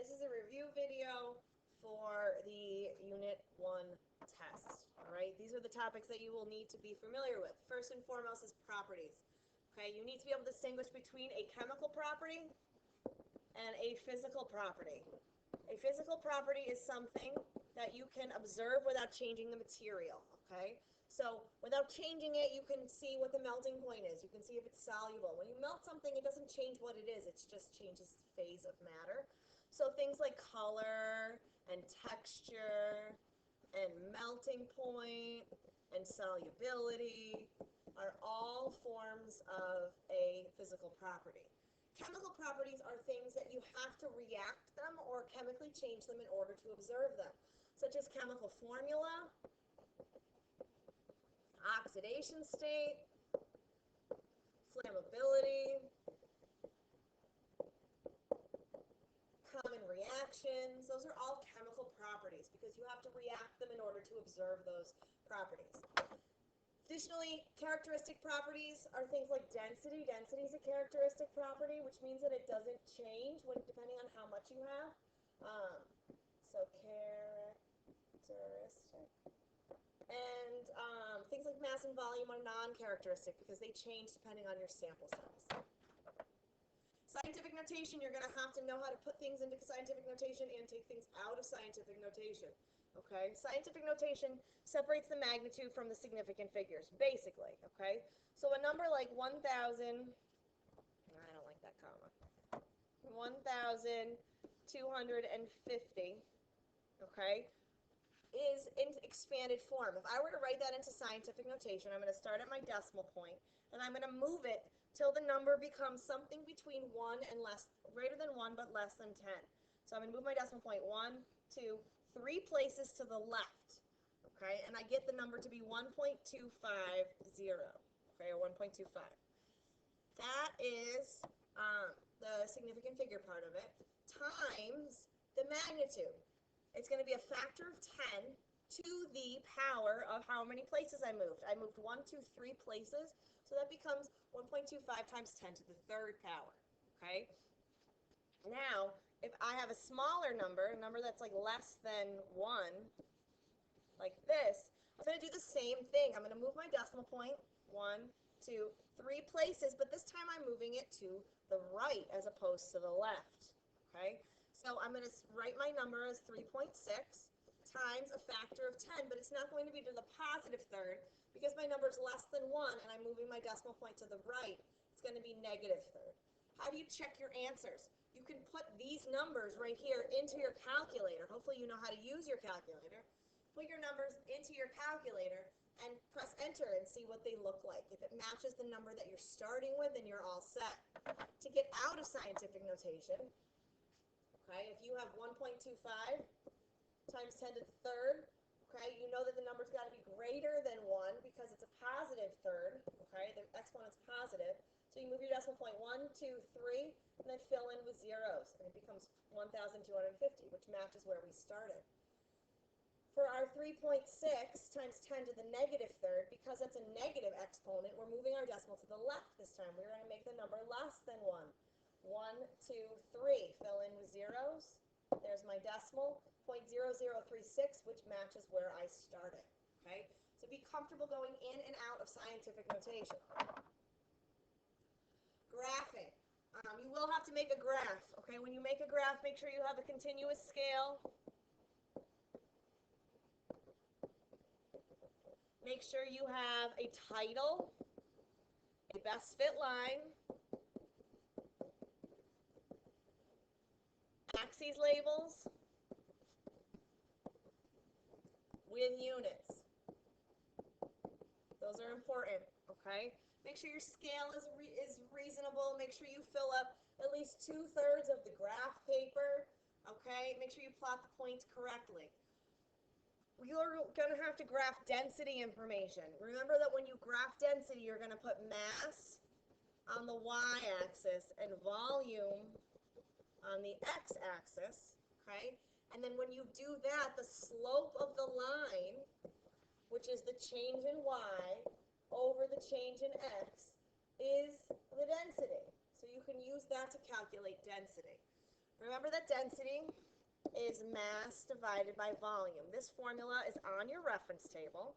This is a review video for the Unit 1 test. All right, these are the topics that you will need to be familiar with. First and foremost is properties. Okay, you need to be able to distinguish between a chemical property and a physical property. A physical property is something that you can observe without changing the material. Okay, so without changing it, you can see what the melting point is. You can see if it's soluble. When you melt something, it doesn't change what it is. It just changes the phase of matter. So things like color and texture and melting point and solubility are all forms of a physical property. Chemical properties are things that you have to react them or chemically change them in order to observe them, such as chemical formula, oxidation state, flammability, common reactions. Those are all chemical properties because you have to react them in order to observe those properties. Additionally, characteristic properties are things like density. Density is a characteristic property, which means that it doesn't change depending on how much you have. So characteristic. And things like mass and volume are non-characteristic because they change depending on your sample size. Scientific notation, you're going to have to know how to put things into scientific notation and take things out of scientific notation. Okay? Scientific notation separates the magnitude from the significant figures, basically. Okay? So a number like 1,000, I don't like that comma, 1,250, okay, is in expanded form. If I were to write that into scientific notation, I'm going to start at my decimal point, and I'm going to move it till the number becomes something between 1 and greater than 1, but less than 10. So I'm going to move my decimal point 1, 2, 3 places to the left, okay, and I get the number to be 1.250, okay, or 1.25. That is the significant figure part of it, times the magnitude. It's going to be a factor of 10 to the power of how many places I moved. I moved 1, 2, 3 places, so that becomes 1.25 times 10 to the third power, okay? Now, if I have a smaller number, a number that's like less than 1, like this, I'm going to do the same thing. I'm going to move my decimal point 1, 2, 3 places, but this time I'm moving it to the right as opposed to the left, okay? So I'm going to write my number as 3.6 times a factor of 10, but it's not going to be to the positive third because my number is less than 1 and I'm moving my decimal point to the right. It's going to be negative third. How do you check your answers? You can put these numbers right here into your calculator. Hopefully you know how to use your calculator. Put your numbers into your calculator and press enter and see what they look like. If it matches the number that you're starting with, then you're all set. To get out of scientific notation, okay, if you have 1.25 times 10 to the third, okay, you know that the number's got to be greater than 1 because it's a positive third, okay, the exponent's positive. So you move your decimal point 1, 2, 3, and then fill in with zeros, and it becomes 1,250, which matches where we started. For our 3.6 times 10 to the negative third, because that's a negative exponent, we're moving our decimal to the left this time. We're going to make the number less than 1. 1, 2, 3. Fill in with zeros. There's my decimal, 0.0036, which matches where I started. Okay? So be comfortable going in and out of scientific notation. Graphing. You will have to make a graph. Okay? When you make a graph, make sure you have a continuous scale. Make sure you have a title, a best fit line, axes labels with units. Those are important, okay? Make sure your scale is reasonable. Make sure you fill up at least 2/3 of the graph paper, okay? Make sure you plot the points correctly. You're going to have to graph density information. Remember that when you graph density, you're going to put mass on the y-axis and volume on the x-axis, okay? And then when you do that, the slope of the line, which is the change in y over the change in x, is the density. So you can use that to calculate density. Remember that density is mass divided by volume. This formula is on your reference table,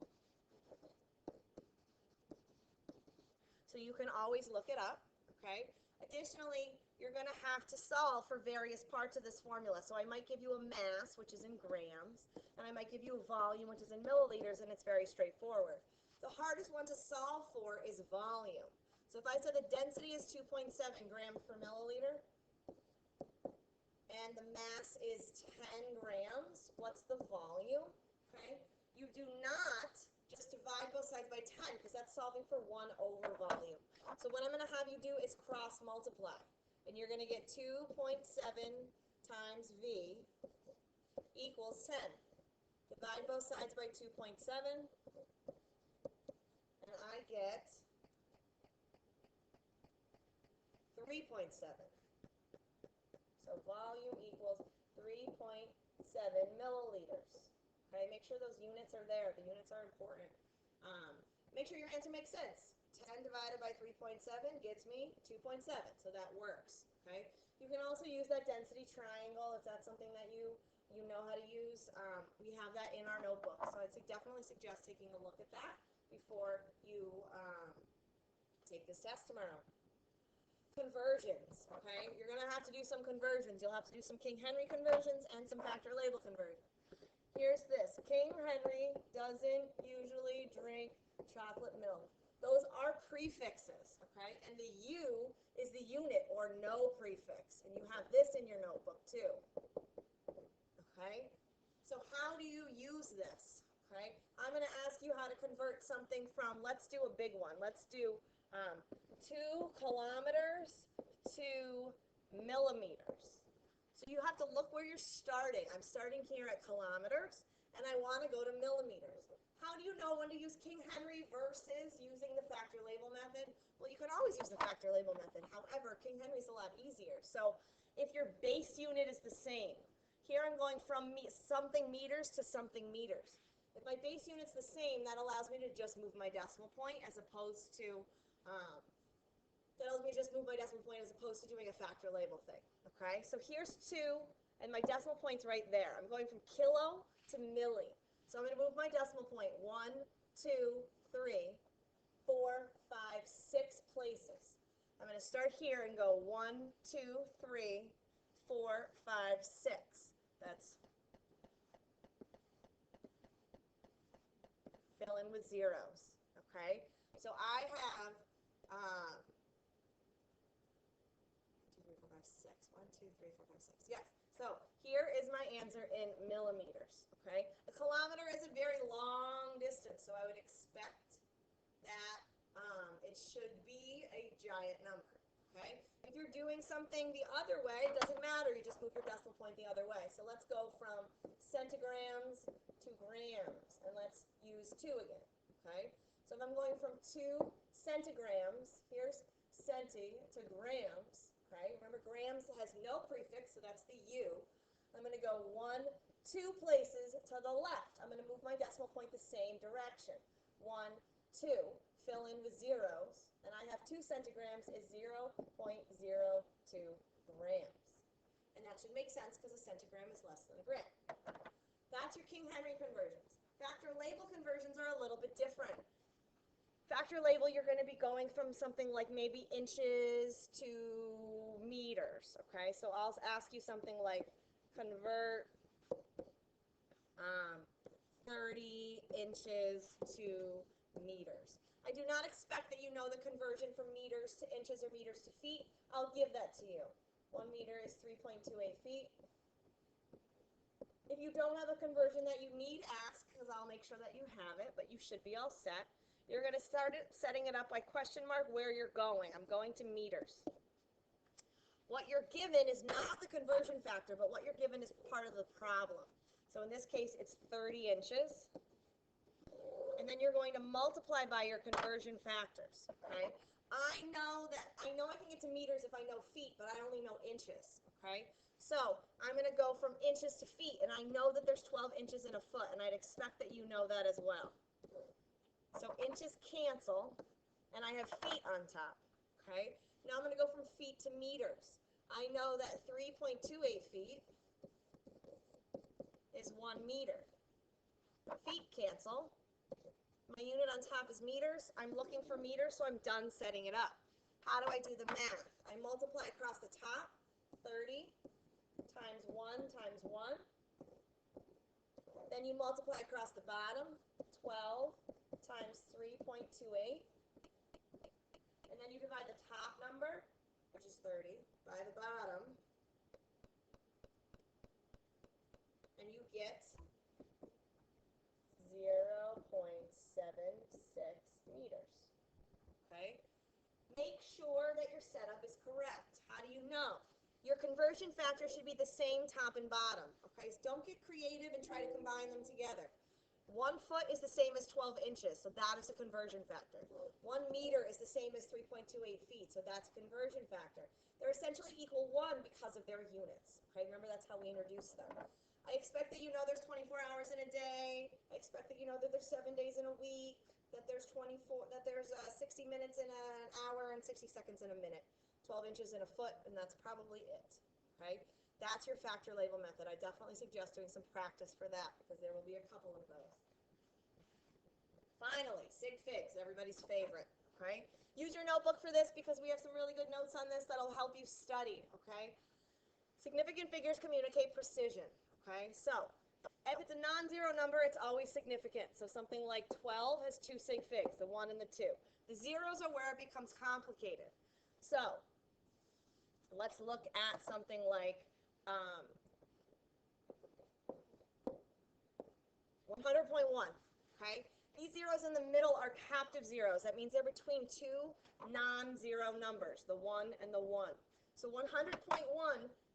so you can always look it up, okay? Additionally, you're going to have to solve for various parts of this formula. So I might give you a mass, which is in grams, and I might give you a volume, which is in milliliters, and it's very straightforward. The hardest one to solve for is volume. So if I said the density is 2.7 grams per milliliter, and the mass is 10 grams, what's the volume? Okay, you do not just divide both sides by 10 because that's solving for 1 over volume. So what I'm going to have you do is cross multiply, and you're going to get 2.7 times V equals 10. Divide both sides by 2.7, and I get 3.7. So volume equals 3.7 milliliters. Okay, make sure those units are there. The units are important. Make sure your answer makes sense. 10 divided by 3.7 gets me 2.7, so that works. Okay, you can also use that density triangle if that's something that you know how to use. We have that in our notebook, so I'd definitely suggest taking a look at that before you take this test tomorrow. Conversions, okay? You're going to have to do some conversions. You'll have to do some King Henry conversions and some factor label conversions. Here's this. King Henry doesn't usually drink chocolate milk. Those are prefixes, okay? And the U is the unit or no prefix. And you have this in your notebook too, okay? So how do you use this, okay? I'm going to ask you how to convert something from, let's do a big one. Let's do 2 kilometers to millimeters. So you have to look where you're starting. I'm starting here at kilometers, and I want to go to millimeters. How do you know when to use King Henry versus using the factor label method? Well, you can always use the factor label method. However, King Henry's a lot easier. So if your base unit is the same, here I'm going from something meters to something meters. If my base unit's the same, that allows me to just move my decimal point as opposed to doing a factor label thing, okay? So here's 2, and my decimal point's right there. I'm going from kilo to milli. So I'm going to move my decimal point 1, 2, 3, 4, 5, 6 places. I'm going to start here and go 1, 2, 3, 4, 5, 6. That's fill in with zeros, okay? So I have 2, 3, 4, 5, 6. Yes. So here is my answer in millimeters. Okay. A kilometer is a very long distance, so I would expect that it should be a giant number. Okay. If you're doing something the other way, it doesn't matter. You just move your decimal point the other way. So let's go from centigrams to grams, and let's use 2 again. Okay. So if I'm going from 2 centigrams, here's centi to grams. Okay, remember grams has no prefix, so that's the U. I'm going to go 1, 2 places to the left. I'm going to move my decimal point the same direction. 1, 2, fill in with zeros, and I have 2 centigrams is 0.02 grams. And that should make sense because a centigram is less than a gram. That's your King Henry conversions. Factor label conversions are a little bit different. Factor label, you're going to be going from something like maybe inches to meters, okay? So I'll ask you something like convert 30 inches to meters. I do not expect that you know the conversion from meters to inches or meters to feet. I'll give that to you. 1 meter is 3.28 feet. If you don't have a conversion that you need, ask, because I'll make sure that you have it, but you should be all set. You're going to start setting it up by question mark where you're going. I'm going to meters. What you're given is not the conversion factor, but what you're given is part of the problem. So in this case, it's 30 inches. And then you're going to multiply by your conversion factors, okay? I know I can get to meters if I know feet, but I only know inches, okay? So I'm going to go from inches to feet, and I know that there's 12 inches in a foot, and I'd expect that you know that as well. So inches cancel, and I have feet on top, okay? Now I'm going to go from feet to meters. I know that 3.28 feet is 1 meter. Feet cancel. My unit on top is meters. I'm looking for meters, so I'm done setting it up. How do I do the math? I multiply across the top, 30 times 1 times 1. Then you multiply across the bottom, 12 times 3.28. And then you divide the top number, which is 30, by the bottom. And you get 0.76 meters. Okay? Make sure that your setup is correct. How do you know? Your conversion factor should be the same top and bottom. Okay, so don't get creative and try to combine them together. 1 foot is the same as 12 inches, so that is a conversion factor. 1 meter is the same as 3.28 feet, so that's a conversion factor. They're essentially equal 1 because of their units. Okay, remember that's how we introduce them. I expect that you know there's 24 hours in a day. I expect that you know that there's 7 days in a week, that there's 60 minutes in an hour and 60 seconds in a minute. 12 inches in a foot, and that's probably it, okay? That's your factor label method. I definitely suggest doing some practice for that because there will be a couple of those. Finally, sig figs, everybody's favorite, okay? Use your notebook for this because we have some really good notes on this that'll help you study, okay? Significant figures communicate precision, okay? So, if it's a non-zero number, it's always significant. So something like 12 has 2 sig figs, the 1 and the 2. The zeros are where it becomes complicated. So, let's look at something like 100.1, okay? These zeros in the middle are captive zeros. That means they're between 2 non-zero numbers, the 1 and the 1. So 100.1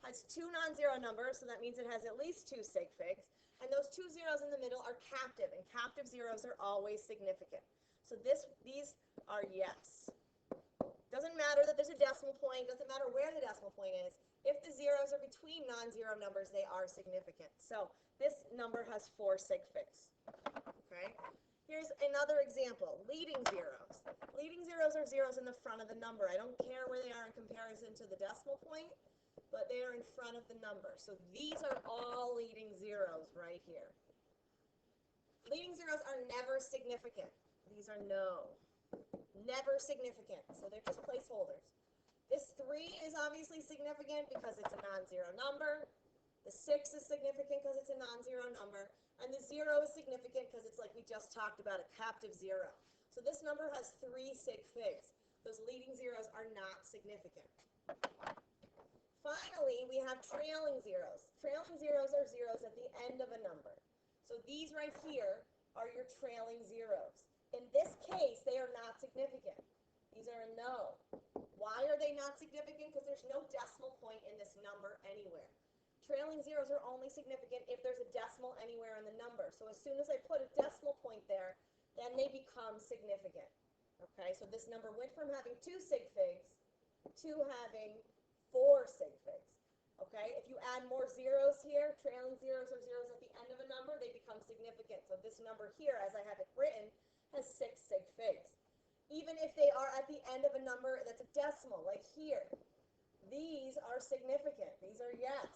has 2 non-zero numbers, so that means it has at least 2 sig figs. And those 2 zeros in the middle are captive, and captive zeros are always significant. So these are yes. Doesn't matter that there's a decimal point, doesn't matter where the decimal point is. If the zeros are between non-zero numbers, they are significant. So this number has 4 sig figs. Okay? Here's another example, leading zeros. Leading zeros are zeros in the front of the number. I don't care where they are in comparison to the decimal point, but they are in front of the number. So these are all leading zeros right here. Leading zeros are never significant. These are never significant, so they're just placeholders. This 3 is obviously significant because it's a non-zero number. The 6 is significant because it's a non-zero number. And the 0 is significant because it's like we just talked about, a captive zero. So this number has 3 sig figs. Those leading zeros are not significant. Finally, we have trailing zeros. Trailing zeros are zeros at the end of a number. So these right here are your trailing zeros. In this case, they are not significant. These are a no. Why are they not significant? Because there's no decimal point in this number anywhere. Trailing zeros are only significant if there's a decimal anywhere in the number. So as soon as I put a decimal point there, then they become significant. Okay, so this number went from having 2 sig figs to having 4 sig figs. Okay, if you add more zeros here, trailing zeros or zeros at the end of a number, they become significant. So this number here, as I have it written, has 6 sig figs. Even if they are at the end of a number that's a decimal, like here, these are significant. These are yes.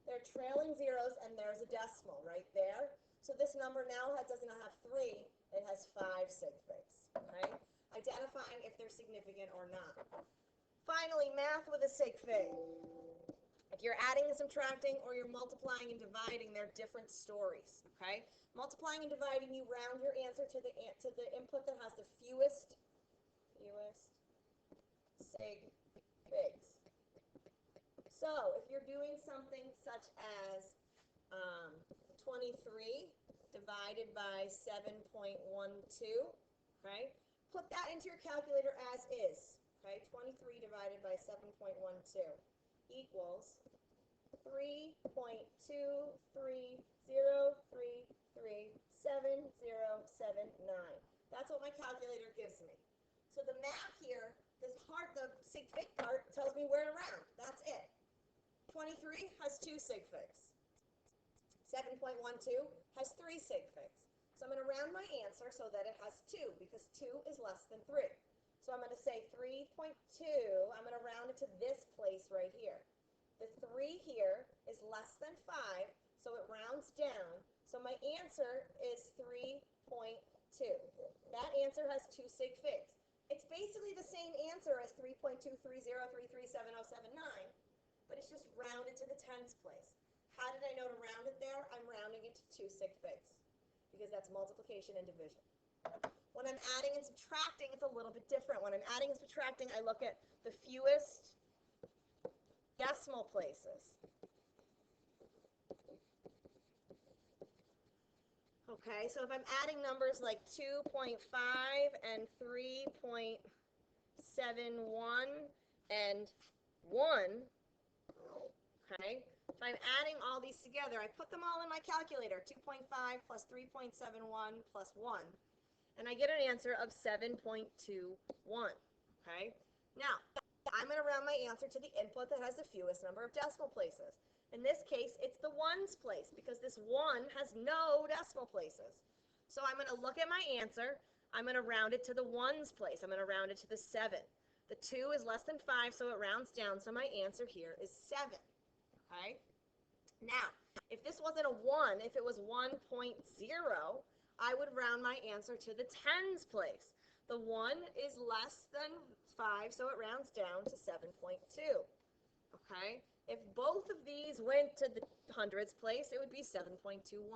They're trailing zeros, and there's a decimal right there. So this number now does not have 3, it has 5 sig figs. Okay? Identifying if they're significant or not. Finally, math with a sig fig. If you're adding and subtracting or you're multiplying and dividing, they're different stories. Okay? Multiplying and dividing, you round your answer to the input that has the fewest sig figs. So if you're doing something such as 23 divided by 7.12, okay? Put that into your calculator as is, okay? 23 divided by 7.12 equals 3.233033779. That's what my calculator gives me. So the math here, this part, the sig fig part, tells me where to round. That's it. 23 has 2 sig figs. 7.12 has 3 sig figs. So I'm going to round my answer so that it has 2 because 2 is less than 3. So I'm going to say 3.2. I'm going to round it to this place right here. The 3 here is less than 5, so it rounds down. So my answer is 3.2. That answer has 2 sig figs. It's basically the same answer as 3.230337079, but it's just rounded to the tens place. How did I know to round it there? I'm rounding it to 2 sig figs because that's multiplication and division. When I'm adding and subtracting, it's a little bit different. When I'm adding and subtracting, I look at the fewest decimal places. Okay, so if I'm adding numbers like 2.5 and 3.71 and 1, okay, if I'm adding all these together, I put them all in my calculator, 2.5 plus 3.71 plus 1, and I get an answer of 7.21, okay? Now, I'm going to round my answer to the input that has the fewest number of decimal places. In this case, it's the ones place because this 1 has no decimal places. So I'm going to look at my answer. I'm going to round it to the ones place. I'm going to round it to the 7. The 2 is less than 5, so it rounds down. So my answer here is 7. Okay? Now, if this wasn't a 1, if it was 1.0, I would round my answer to the tens place. The 1 is less than 5, so it rounds down to 7.2. Okay? If both of these went to the hundreds place, it would be 7.21.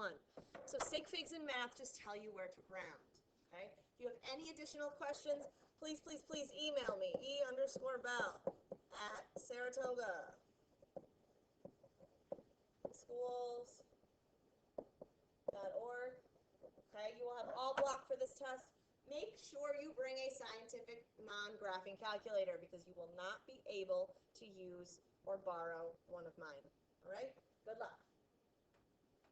So sig figs in math just tell you where to round. Okay? If you have any additional questions, please, please, please email me, e_bell@saratogaschools.org. Okay? You will have all blocked for this test. Make sure you bring a scientific non-graphing calculator because you will not be able to use or borrow one of mine. All right?